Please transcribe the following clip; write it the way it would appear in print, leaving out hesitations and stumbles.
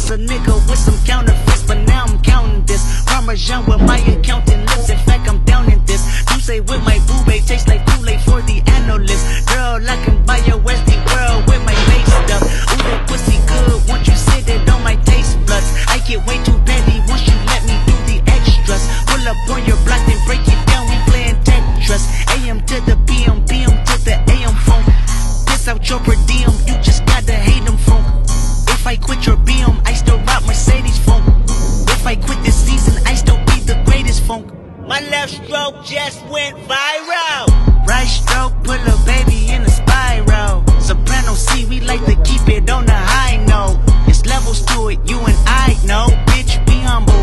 was a nigga with some counterfeits, but now I'm counting this. Parmesan with my accountant lips, in fact I'm down in this. You say with my boo babe, tastes like Kool-Aid for the analyst. Girl, I can buy your Westie world with my face stuff. Ooh, that pussy good, once you sit it on my taste buds. I get way too petty once you let me do the extras. Pull up on your block, then break it down, we playing Tetris. AM to the PM, PM to the AM phone. Piss out your per diem, you just gotta hate them phone. If I quit your BM, I still rock Mercedes phone. If I quit this season, I still be the greatest phone. My left stroke just went viral. Right stroke put a baby in a spiral. Soprano C, we like to keep it on the high note. It's levels to it, you and I know. Bitch, be humble.